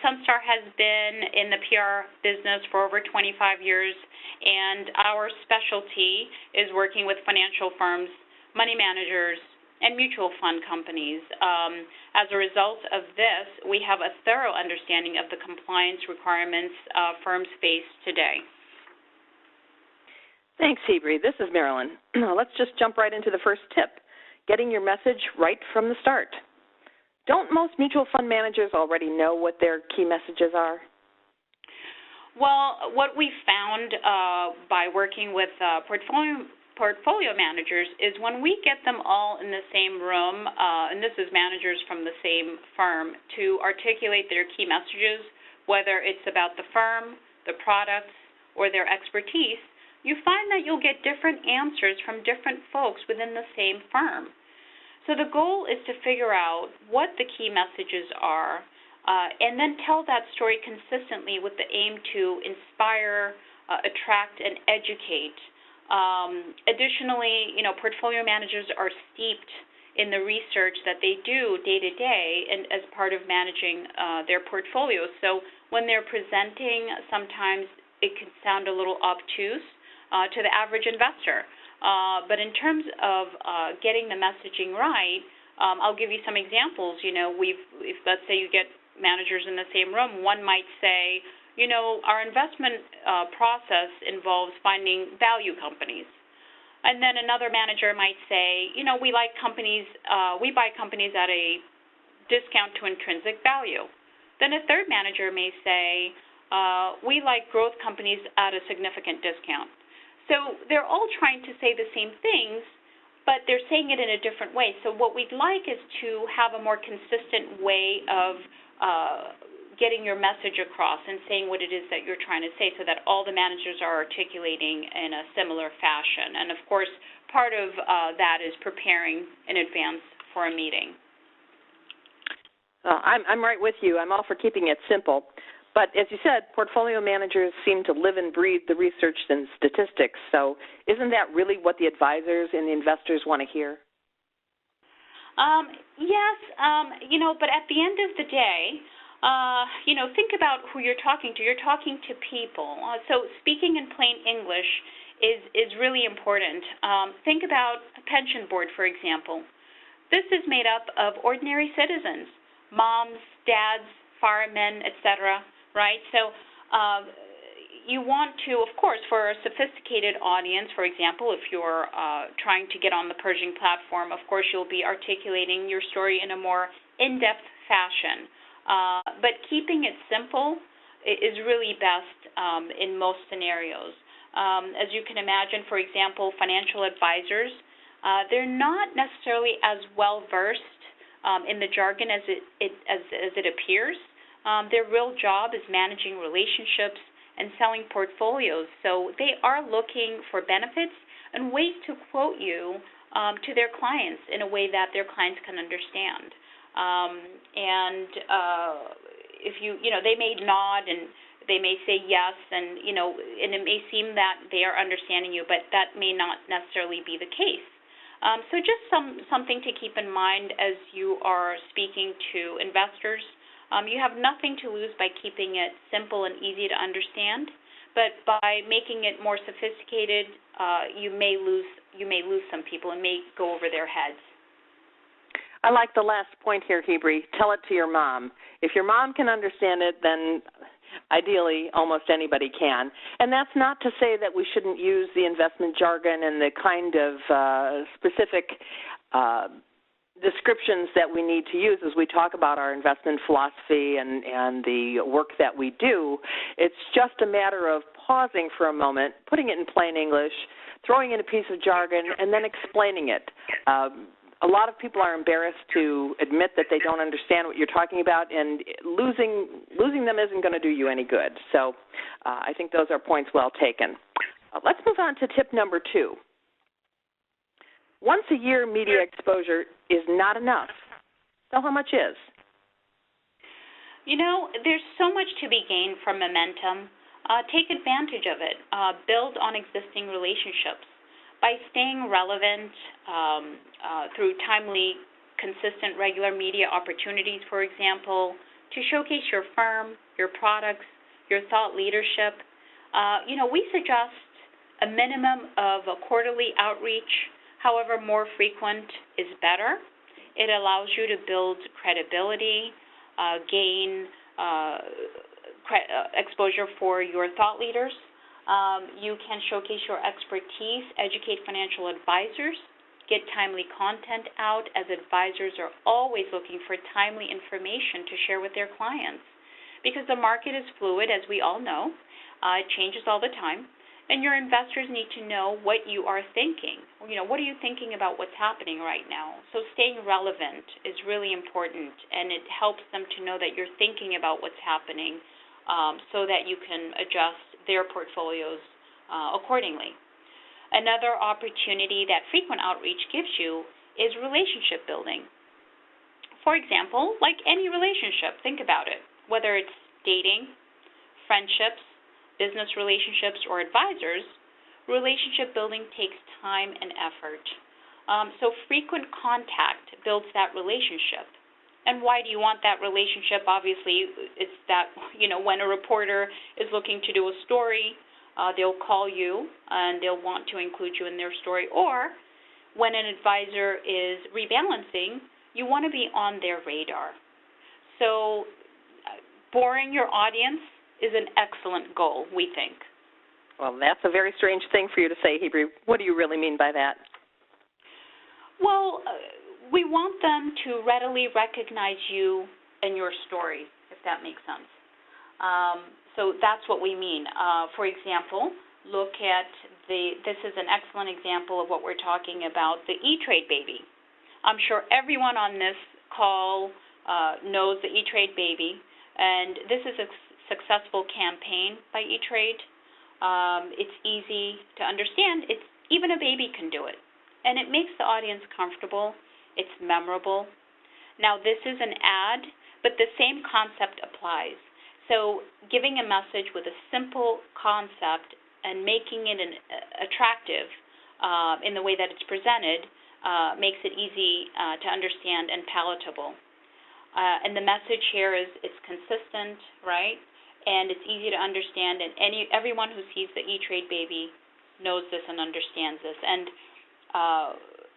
Sunstar has been in the PR business for over 25 years, and our specialty is working with financial firms, money managers, and mutual fund companies. As a result of this, we have a thorough understanding of the compliance requirements firms face today. Thanks, Hebrie. This is Marilyn. Let's just jump right into the first tip, getting your message right from the start. Don't most mutual fund managers already know what their key messages are? Well, what we found by working with portfolio managers is when we get them all in the same room, and this is managers from the same firm, to articulate their key messages, whether it's about the firm, the products, or their expertise, you find that you'll get different answers from different folks within the same firm. So the goal is to figure out what the key messages are, and then tell that story consistently with the aim to inspire, attract, and educate. Additionally, portfolio managers are steeped in the research that they do day to day and as part of managing their portfolios. So when they're presenting, sometimes it can sound a little obtuse to the average investor. But in terms of getting the messaging right, I'll give you some examples. If let's say you get managers in the same room, one might say, our investment process involves finding value companies. And then another manager might say, we like companies, we buy companies at a discount to intrinsic value. Then a third manager may say, we like growth companies at a significant discount. So they're all trying to say the same things, but they're saying it in a different way. So what we'd like is to have a more consistent way of getting your message across and saying what it is that you're trying to say so that all the managers are articulating in a similar fashion. And, of course, part of that is preparing in advance for a meeting. I'm right with you. I'm all for keeping it simple. But as you said, portfolio managers seem to live and breathe the research and statistics. So isn't that really what the advisors and the investors want to hear? Yes, but at the end of the day, think about who you're talking to. You're talking to people. So speaking in plain English is really important. Think about a pension board, for example. This is made up of ordinary citizens, moms, dads, firemen, etc., right? So you want to, of course, for a sophisticated audience, for example, if you're trying to get on the Pershing platform, of course, you'll be articulating your story in a more in-depth fashion. But keeping it simple is really best in most scenarios. As you can imagine, for example, financial advisors, they're not necessarily as well-versed in the jargon as it appears. Their real job is managing relationships and selling portfolios. So they are looking for benefits and ways to quote you to their clients in a way that their clients can understand. If they may nod and they may say yes, and it may seem that they are understanding you, but that may not necessarily be the case. So just something to keep in mind as you are speaking to investors. You have nothing to lose by keeping it simple and easy to understand, but by making it more sophisticated, you may lose some people and may go over their heads. I like the last point here, Hebrie. Tell it to your mom. If your mom can understand it, then ideally almost anybody can. And that's not to say that we shouldn't use the investment jargon and the kind of specific descriptions that we need to use as we talk about our investment philosophy and the work that we do. It's just a matter of pausing for a moment, putting it in plain English, throwing in a piece of jargon, and then explaining it. A lot of people are embarrassed to admit that they don't understand what you're talking about, and losing them isn't going to do you any good. So I think those are points well taken. Let's move on to tip number 2. Once a year media exposure is not enough. So how much is? There's so much to be gained from momentum. Take advantage of it. Build on existing relationships. By staying relevant through timely, consistent, regular media opportunities, for example, to showcase your firm, your products, your thought leadership. We suggest a minimum of a quarterly outreach. However, more frequent is better. It allows you to build credibility, gain exposure for your thought leaders. You can showcase your expertise, educate financial advisors, get timely content out, as advisors are always looking for timely information to share with their clients. Because the market is fluid, as we all know. It changes all the time. And your investors need to know what you are thinking. What are you thinking about what's happening right now? So staying relevant is really important, and it helps them to know that you're thinking about what's happening so that you can adjust their portfolios accordingly. Another opportunity that frequent outreach gives you is relationship building. For example, like any relationship, think about it, whether it's dating, friendships, business relationships, or advisors, relationship building takes time and effort. So frequent contact builds that relationship. And why do you want that relationship? Obviously, it's that, when a reporter is looking to do a story, they'll call you and they'll want to include you in their story. Or when an advisor is rebalancing, you want to be on their radar. So boring your audience is an excellent goal, we think. Well, that's a very strange thing for you to say, Hebrew. What do you really mean by that? Well, we want them to readily recognize you and your story, if that makes sense. So that's what we mean. For example, look at this is an excellent example of what we're talking about, the E-Trade baby. I'm sure everyone on this call knows the E-Trade baby, and this is a successful campaign by E-Trade. It's easy to understand. Even a baby can do it. And it makes the audience comfortable. It's memorable. Now, this is an ad, but the same concept applies. So giving a message with a simple concept and making it attractive in the way that it's presented makes it easy to understand and palatable. And the message here is it's consistent, right? And it's easy to understand, and everyone who sees the E-Trade baby knows this and understands this. And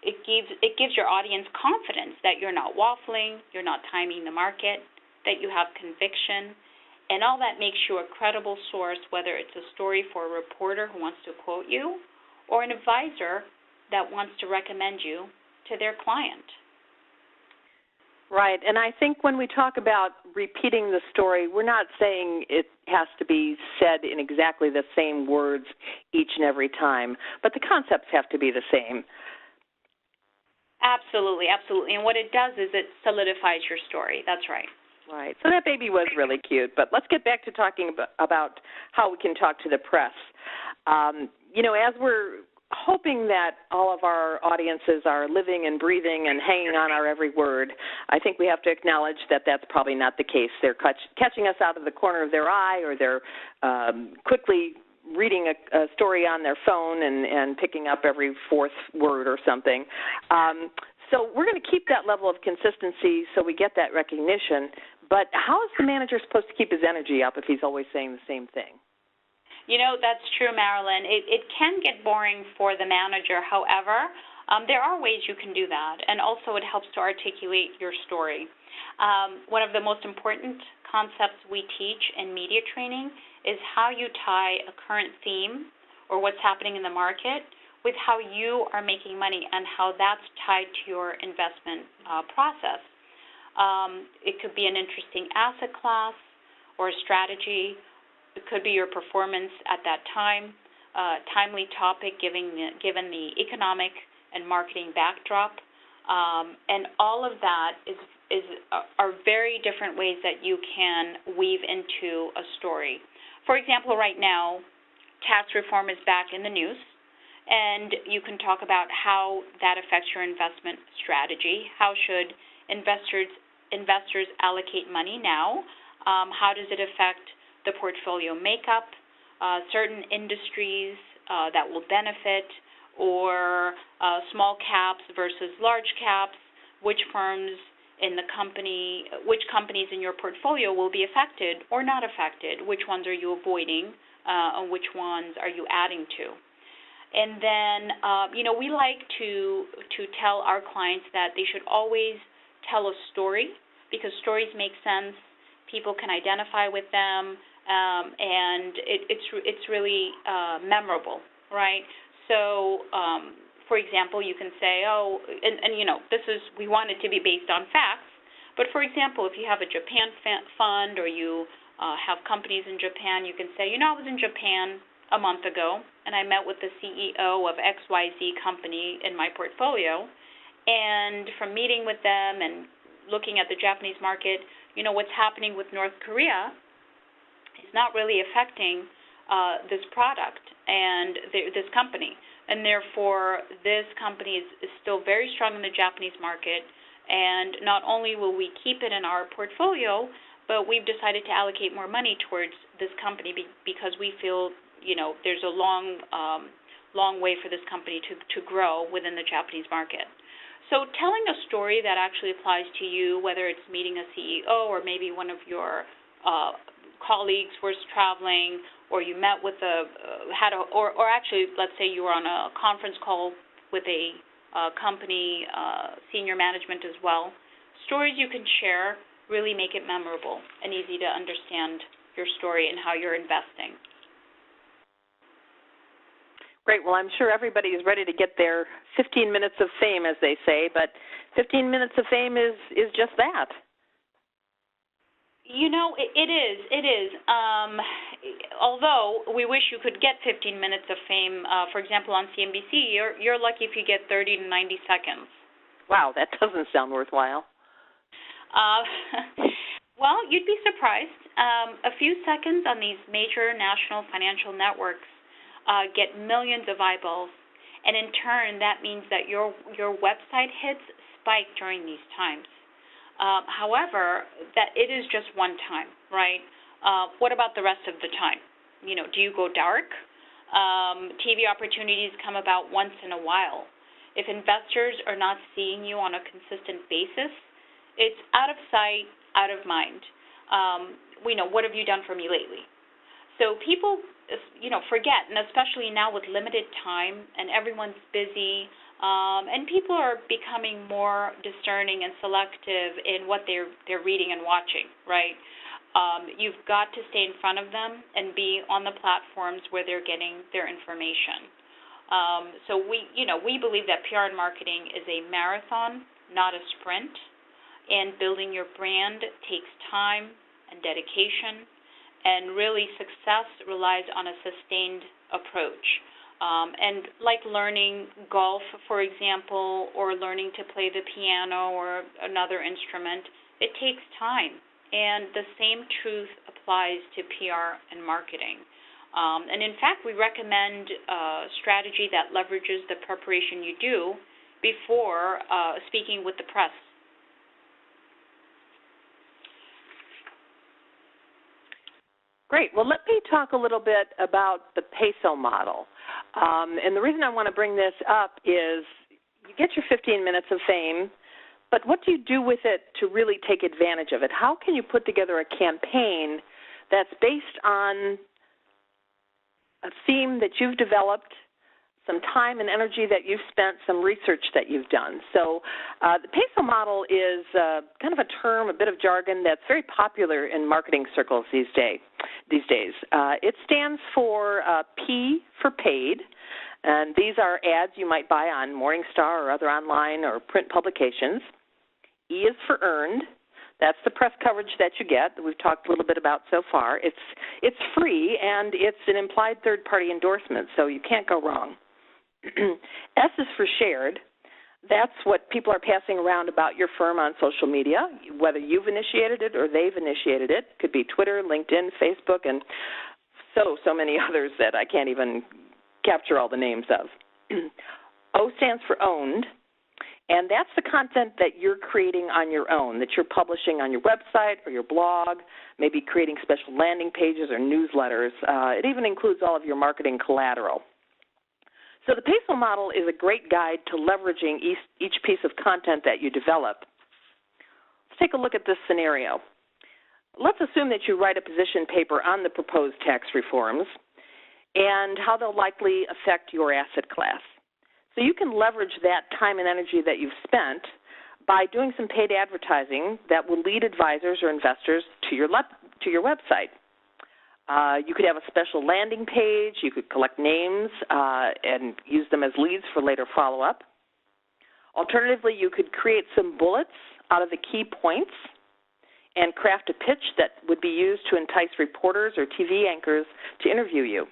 it gives your audience confidence that you're not waffling, you're not timing the market, that you have conviction, and all that makes you a credible source, whether it's a story for a reporter who wants to quote you or an advisor that wants to recommend you to their client. Right, and I think when we talk about repeating the story, we're not saying it has to be said in exactly the same words each and every time, but the concepts have to be the same. Absolutely, absolutely. And what it does is it solidifies your story. That's right. Right. So that baby was really cute. But let's get back to talking about how we can talk to the press. As we're hoping that all of our audiences are living and breathing and hanging on our every word, I think we have to acknowledge that that's probably not the case. They're catching us out of the corner of their eye, or they're quickly reading a story on their phone and picking up every fourth word or something. So we're going to keep that level of consistency so we get that recognition. But how is the manager supposed to keep his energy up if he's always saying the same thing? That's true, Marilyn. It can get boring for the manager. However, there are ways you can do that, and also it helps to articulate your story. One of the most important concepts we teach in media training is how you tie a current theme or what's happening in the market with how you are making money and how that's tied to your investment process. It could be an interesting asset class or a strategy. It could be your performance at that time, timely topic given the economic and marketing backdrop, and all of that are very different ways that you can weave into a story. For example, right now, tax reform is back in the news, and you can talk about how that affects your investment strategy. How should investors allocate money now? How does it affect the portfolio makeup, certain industries that will benefit, or small caps versus large caps, which firms in the company, which companies in your portfolio will be affected or not affected, which ones are you avoiding, and which ones are you adding to. And then, we like to tell our clients that they should always tell a story, because stories make sense, people can identify with them, and it's really memorable, right? So, for example, you can say, we want it to be based on facts, but for example, if you have a Japan fund or you have companies in Japan, you can say, I was in Japan a month ago, and I met with the CEO of XYZ company in my portfolio, and from meeting with them and looking at the Japanese market, what's happening with North Korea is not really affecting this product and this company. And therefore, this company is still very strong in the Japanese market, and not only will we keep it in our portfolio, but we've decided to allocate more money towards this company because we feel, there's a long way for this company to grow within the Japanese market. So telling a story that actually applies to you, whether it's meeting a CEO or maybe one of your colleagues was traveling, or you met with or actually, let's say you were on a conference call with a company, senior management as well. Stories you can share really make it memorable and easy to understand your story and how you're investing. Great. Well, I'm sure everybody is ready to get their 15 minutes of fame, as they say, but 15 minutes of fame is just that. It is. Although we wish you could get 15 minutes of fame, for example, on CNBC, you're lucky if you get 30 to 90 seconds. Wow, that doesn't sound worthwhile. Well, you'd be surprised. A few seconds on these major national financial networks get millions of eyeballs, and in turn, that means that your website hits spike during these times. However, that it is just one time, right? What about the rest of the time? Do you go dark? TV opportunities come about once in a while. If investors are not seeing you on a consistent basis, it's out of sight, out of mind. What have you done for me lately? So people, forget, and especially now with limited time and everyone's busy, and people are becoming more discerning and selective in what they're reading and watching, right? You've got to stay in front of them and be on the platforms where they're getting their information. So we believe that PR and marketing is a marathon, not a sprint, and building your brand takes time and dedication, and really success relies on a sustained approach. And like learning golf, for example, or learning to play the piano or another instrument, it takes time. And the same truth applies to PR and marketing. And in fact, we recommend a strategy that leverages the preparation you do before speaking with the press. Great. Well, let me talk a little bit about the PESO model. And the reason I want to bring this up is you get your 15 minutes of fame, but what do you do with it to really take advantage of it? How can you put together a campaign that's based on a theme that you've developed, some time and energy that you've spent, some research that you've done? So the PESO model is kind of a term, a bit of jargon that's very popular in marketing circles these days. It stands for P for paid, and these are ads you might buy on Morningstar or other online or print publications. E is for earned. That's the press coverage that you get that we've talked a little bit about so far. It's free, and it's an implied third-party endorsement, so you can't go wrong. S is for shared. That's what people are passing around about your firm on social media, whether you've initiated it or they've initiated it. It could be Twitter, LinkedIn, Facebook, and so many others that I can't even capture all the names of. O stands for owned, and that's the content that you're creating on your own, that you're publishing on your website or your blog, maybe creating special landing pages or newsletters. It even includes all of your marketing collateral. So the PESO model is a great guide to leveraging each piece of content that you develop. let's take a look at this scenario. Let's assume that you write a position paper on the proposed tax reforms and how they'll likely affect your asset class. So you can leverage that time and energy that you've spent by doing some paid advertising that will lead advisors or investors to your website. You could have a special landing page. You could collect names and use them as leads for later follow-up. Alternatively, you could create some bullets out of the key points and craft a pitch that would be used to entice reporters or TV anchors to interview you.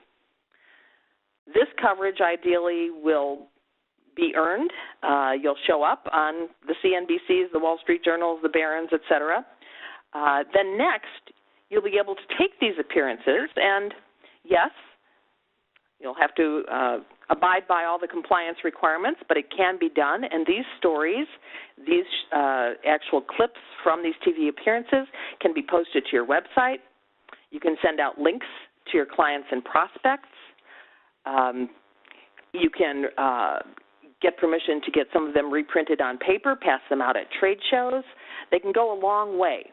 This coverage ideally will be earned. You'll show up on the CNBCs, the Wall Street Journals, the Barrons, et cetera. Then next, you'll be able to take these appearances and, yes, you'll have to abide by all the compliance requirements, but it can be done. And these stories, these actual clips from these TV appearances can be posted to your website. You can send out links to your clients and prospects. You can get permission to get some of them reprinted on paper, pass them out at trade shows. They can go a long way.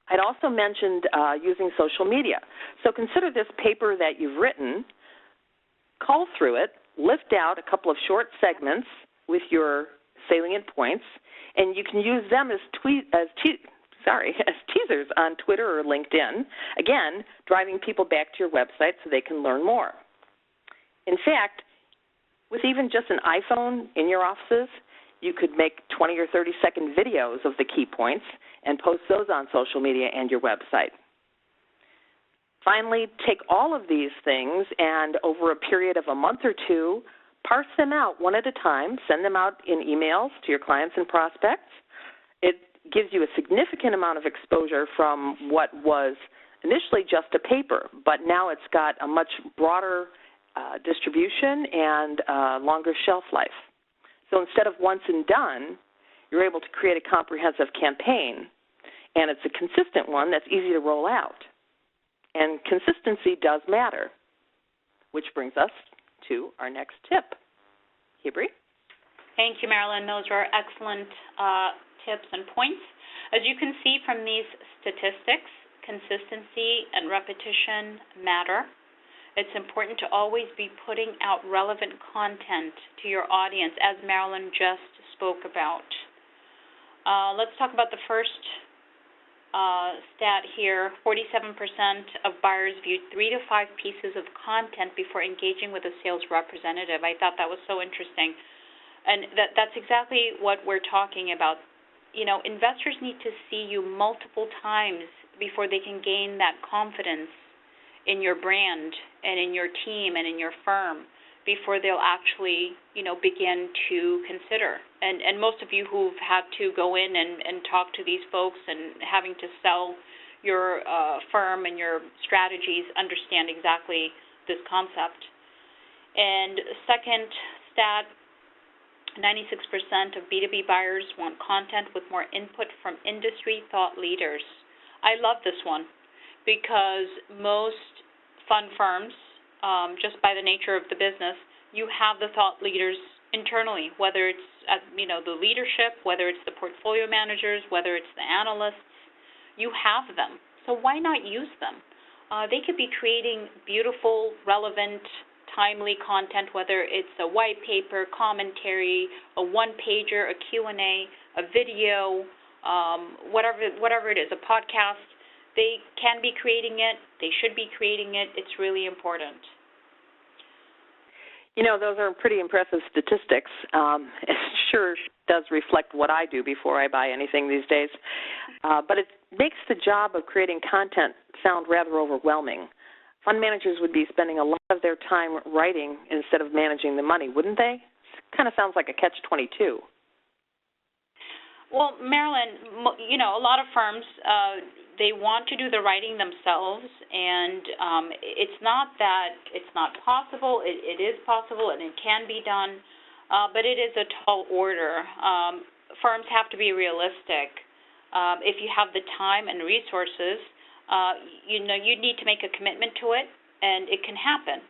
I'd also mentioned using social media. So consider this paper that you've written, cull through it, lift out a couple of short segments with your salient points, and you can use them as teasers on Twitter or LinkedIn, again, driving people back to your website so they can learn more. In fact, with even just an iPhone in your offices, you could make 20 or 30-second videos of the key points and post those on social media and your website. Finally, take all of these things and over a period of a month or two, parse them out one at a time, send them out in emails to your clients and prospects. It gives you a significant amount of exposure from what was initially just a paper, but now it's got a much broader distribution and longer shelf life. So instead of once and done, you're able to create a comprehensive campaign, and it's a consistent one that's easy to roll out. And consistency does matter, which brings us to our next tip. Hibri? Thank you, Marilyn. Those are excellent tips and points. As you can see from these statistics, consistency and repetition matter. It's important to always be putting out relevant content to your audience, as Marilyn just spoke about. Let's talk about the first stat here. 47% of buyers viewed 3 to 5 pieces of content before engaging with a sales representative. I thought that was so interesting. And that's exactly what we're talking about. You know, investors need to see you multiple times before they can gain that confidence in your brand and in your team and in your firm before they'll actually, begin to consider. And most of you who've had to go in and talk to these folks and having to sell your firm and your strategies understand exactly this concept. And second stat, 96% of B2B buyers want content with more input from industry thought leaders. I love this one because most fund firms, just by the nature of the business, you have the thought leaders internally, whether it's the leadership, whether it's the portfolio managers, whether it's the analysts. You have them. So why not use them? They could be creating beautiful, relevant, timely content, whether it's a white paper, commentary, a one-pager, a Q&A, a video, whatever it is, a podcast. They can be creating it. They should be creating it. It's really important. Those are pretty impressive statistics. It sure does reflect what I do before I buy anything these days. But it makes the job of creating content sound rather overwhelming. Fund managers would be spending a lot of their time writing instead of managing the money, wouldn't they? It kind of sounds like a catch-22. Well, Marilyn, a lot of firms, they want to do the writing themselves, and it's not that it's not possible. It is possible, and it can be done, but it is a tall order. Firms have to be realistic. If you have the time and resources, you need to make a commitment to it, and it can happen.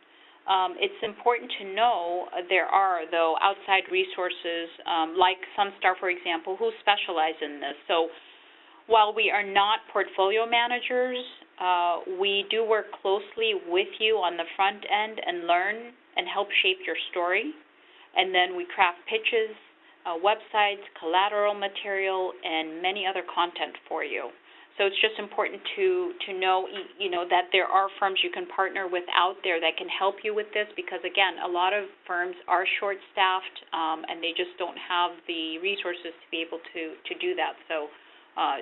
It's important to know there are, though, outside resources like SunStar, for example, who specialize in this. So while we are not portfolio managers, we do work closely with you on the front end and learn and help shape your story. And then we craft pitches, websites, collateral material, and many other content for you. So it's just important to know, that there are firms you can partner with out there that can help you with this, because again, a lot of firms are short-staffed and they just don't have the resources to be able to do that. So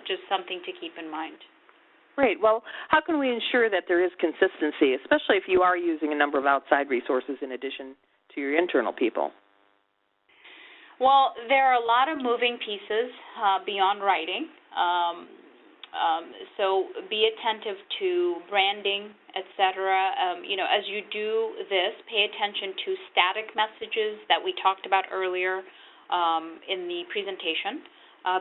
just something to keep in mind. Great. Well, how can we ensure that there is consistency, especially if you are using a number of outside resources in addition to your internal people? Well, there are a lot of moving pieces beyond writing. So be attentive to branding, et cetera. As you do this, pay attention to static messages that we talked about earlier in the presentation.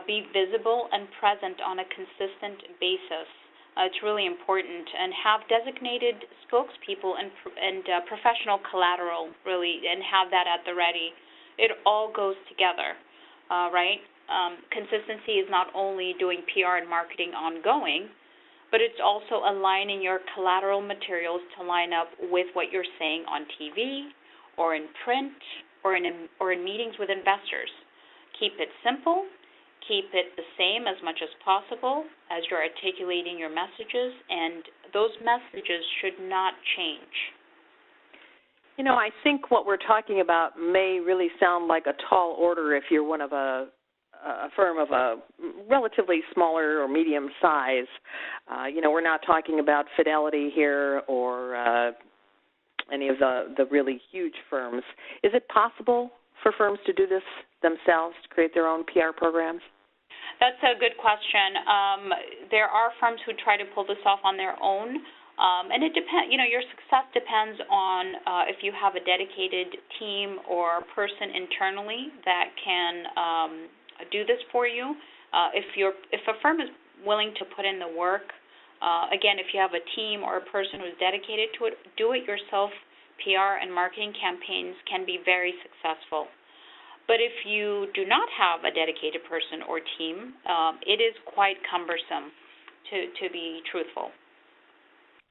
Be visible and present on a consistent basis. It's really important. And have designated spokespeople and professional collateral, really, and have that at the ready. It all goes together, right? Consistency is not only doing PR and marketing ongoing, but it's also aligning your collateral materials to line up with what you're saying on TV or in print or in meetings with investors. Keep it simple. Keep it the same as much as possible as you're articulating your messages, and those messages should not change. I think what we're talking about may really sound like a tall order if you're one of a firm of a relatively smaller or medium size. We're not talking about Fidelity here or any of the really huge firms. Is it possible for firms to do this themselves, to create their own PR programs? That's a good question. There are firms who try to pull this off on their own. And it depends, your success depends on if you have a dedicated team or person internally that can do this for you. If a firm is willing to put in the work, again, if you have a team or a person who's dedicated to it, do-it-yourself PR and marketing campaigns can be very successful. But if you do not have a dedicated person or team, it is quite cumbersome, to be truthful.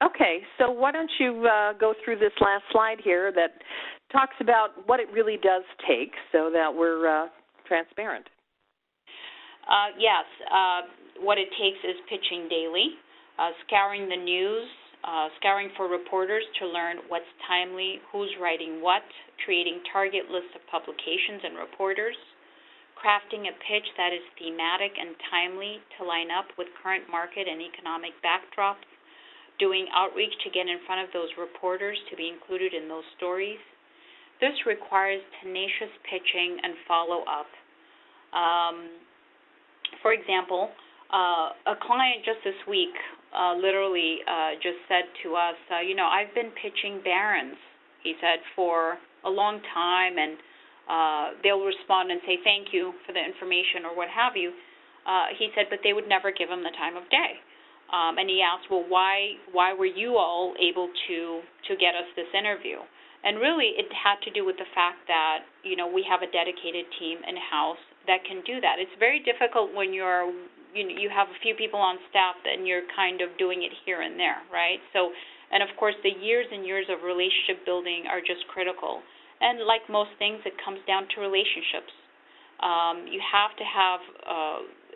Okay, so why don't you go through this last slide here that talks about what it really does take so that we're transparent. Yes, what it takes is pitching daily, scouring the news, scouring for reporters to learn what's timely, who's writing what, creating target lists of publications and reporters, crafting a pitch that is thematic and timely to line up with current market and economic backdrops, doing outreach to get in front of those reporters to be included in those stories. This requires tenacious pitching and follow-up. For example, a client just this week literally just said to us, I've been pitching Barron's, he said, for a long time, and they'll respond and say thank you for the information or what have you. He said, but they would never give him the time of day. And he asked, well, why were you all able to get us this interview? And really, it had to do with the fact that, we have a dedicated team in-house that can do that. It's very difficult when you have a few people on staff and you're kind of doing it here and there, right? So, and of course, the years and years of relationship building are just critical. And like most things, it comes down to relationships. You have to have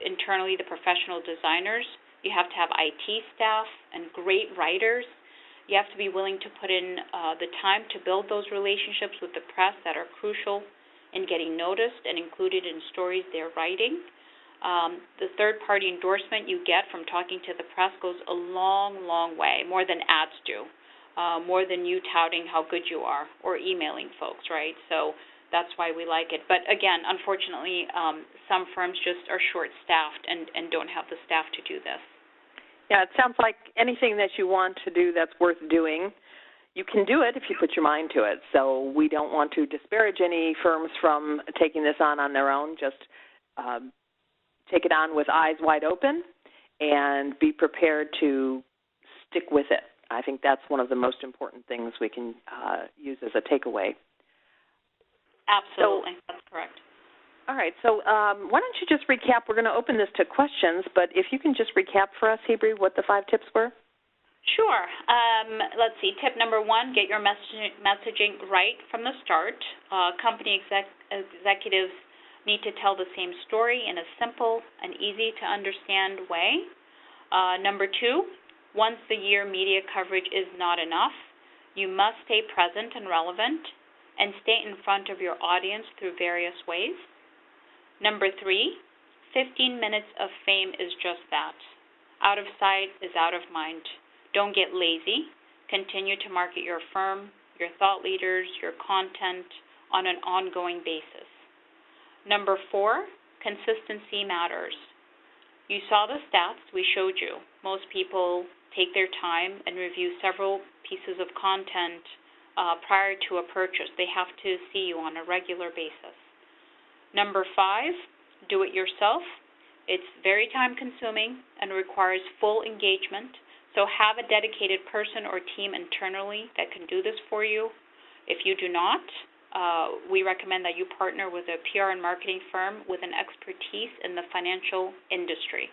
internally the professional designers. You have to have IT staff and great writers. You have to be willing to put in the time to build those relationships with the press that are crucial in getting noticed and included in stories they're writing. The third-party endorsement you get from talking to the press goes a long, long way, more than ads do, more than you touting how good you are or emailing folks, right? So that's why we like it. But again, unfortunately, some firms just are short-staffed and don't have the staff to do this. Yeah, it sounds like anything that you want to do that's worth doing, you can do it if you put your mind to it. So we don't want to disparage any firms from taking this on their own. Just take it on with eyes wide open and be prepared to stick with it I think that's one of the most important things we can use as a takeaway. Absolutely, that's correct. All right, so why don't you just recap? We're going to open this to questions, but if you can just recap for us, Hebrie, what the 5 tips were. Sure. Let's see. Tip number 1, get your messaging right from the start. Company executives need to tell the same story in a simple and easy to understand way. Number 2, once a year media coverage is not enough. You must stay present and relevant and stay in front of your audience through various ways. Number 3, 15 minutes of fame is just that. Out of sight is out of mind. Don't get lazy. Continue to market your firm, your thought leaders, your content on an ongoing basis. Number 4, consistency matters. You saw the stats we showed you. Most people take their time and review several pieces of content prior to a purchase. They have to see you on a regular basis. Number 5, do it yourself. It's very time-consuming and requires full engagement. So have a dedicated person or team internally that can do this for you. If you do not, we recommend that you partner with a PR and marketing firm with an expertise in the financial industry.